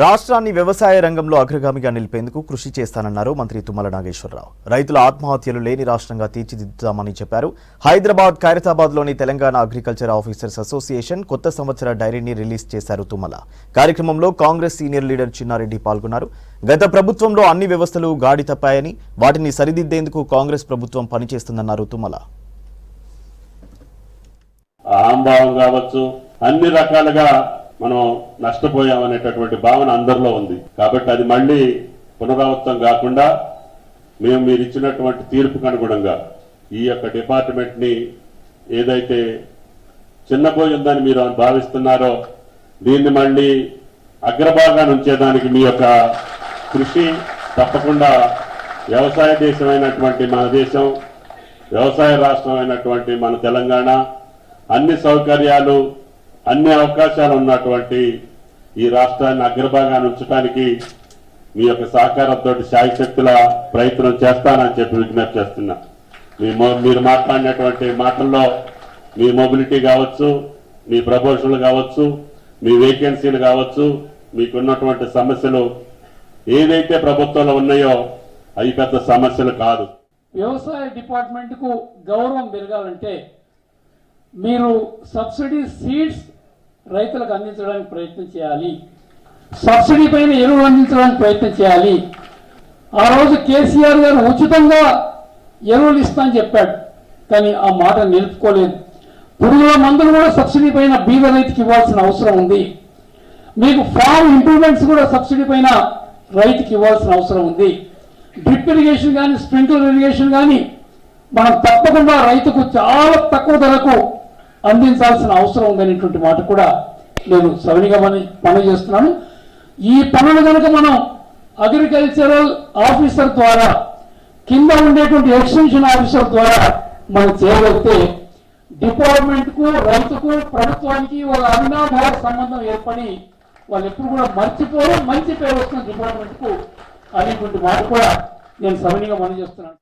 రాష్ట్రాన్ని వ్యవసాయ రంగంలో అగ్రగామిగా నిలిపేందుకు కృషి చేస్తానన్నారు మంత్రి తుమ్మల నాగేశ్వరరావు. రైతుల ఆత్మహత్యలు లేని రాష్ట్రంగా తీర్చిదిద్దుతామని చెప్పారు. హైదరాబాద్ ఖైరతాబాద్లోని తెలంగాణ అగ్రికల్చర్ ఆఫీసర్స్ అసోసియేషన్ కొత్త సంవత్సర డైరీని రిలీజ్ చేశారు తుమ్మల. కార్యక్రమంలో కాంగ్రెస్ సీనియర్ లీడర్ చిన్నారెడ్డి పాల్గొన్నారు. గత ప్రభుత్వంలో అన్ని వ్యవస్థలు గాడి తప్పాయని, వాటిని సరిదిద్దేందుకు కాంగ్రెస్ ప్రభుత్వం పనిచేస్తుందన్నారు తుమ్మల. ఆంభావం కావచ్చు, అన్ని రకాలుగా మనం నష్టపోయామనేటటువంటి భావన అందరిలో ఉంది. కాబట్టి అది మళ్ళీ పునరావృతం కాకుండా మీరు ఇచ్చినటువంటి తీర్పుకు అనుగుణంగా ఈ యొక్క డిపార్ట్మెంట్ ని ఏదైతే చిన్నపోయిందని మీరు భావిస్తున్నారో దీన్ని మళ్ళీ అగ్రభాగాన్ని ఉంచేదానికి మీ యొక్క కృషి తప్పకుండా వ్యవసాయ దేశమైనటువంటి మన దేశం, వ్యవసాయ రాష్ట్రం అయినటువంటి మన తెలంగాణ, అన్ని సౌకర్యాలు అన్ని అవకాశాలు ఉన్నటువంటి ఈ రాష్ట్రాన్ని అగ్రభాగాన్ని ఉంచడానికి మీ యొక్క సహకారంతో శాయశక్తుల ప్రయత్నం చేస్తానని చెప్పి విజ్ఞప్తి చేస్తున్నా. మీరు మాట్లాడినటువంటి మాటల్లో మీ మొబిలిటీ కావచ్చు, మీ ప్రపోజల్ కావచ్చు, మీ వేకెన్సీలు కావచ్చు, మీకున్నటువంటి సమస్యలు ఏదైతే ప్రభుత్వంలో ఉన్నాయో అవి పెద్ద సమస్యలు కాదు. వ్యవసాయ డిపార్ట్మెంట్ కు గౌరవం పెరగాలంటే మీరు సబ్సిడీ సీడ్స్ రైతులకు అందించడానికి ప్రయత్నం చేయాలి. సబ్సిడీ పైన ఎరువులు అందించడానికి ప్రయత్నం చేయాలి. ఆ రోజు కేసీఆర్ గారు ఉచితంగా ఎరువులు ఇస్తామని చెప్పాడు, కానీ ఆ మాట నిలుపుకోలేదు. పురుగుల మందులు కూడా సబ్సిడీ పైన బీద రైతుకి ఇవ్వాల్సిన అవసరం ఉంది. మీకు ఫార్మ్ ఇంప్రూవ్మెంట్స్ కూడా సబ్సిడీ పైన రైతుకి ఇవ్వాల్సిన అవసరం ఉంది. డ్రిప్ ఇరిగేషన్ కానీ, స్ప్రింక్లర్ ఇరిగేషన్ కానీ మనం తప్పకుండా రైతుకు చాలా తక్కువ ధరకు అందించాల్సిన అవసరం ఉందనేటువంటి మాట కూడా నేను సవినిగా పని చేస్తున్నాను. ఈ పనులు కనుక మనం అగ్రికల్చరల్ ఆఫీసర్ ద్వారా, కింద ఉండేటువంటి ఎక్స్టెన్షన్ ఆఫీసర్ ద్వారా మనం చేయగలిగితే డిపార్ట్మెంట్ కు, రైతుకు, ప్రభుత్వానికి ఒక అవినాభావ సంబంధం ఏర్పడి వాళ్ళు ఎప్పుడు కూడా మర్చిపోరు, మంచి పేరు వస్తున్న డిపార్ట్మెంట్ కు అనేటువంటి మాట కూడా నేను సవినిగా చేస్తున్నాను.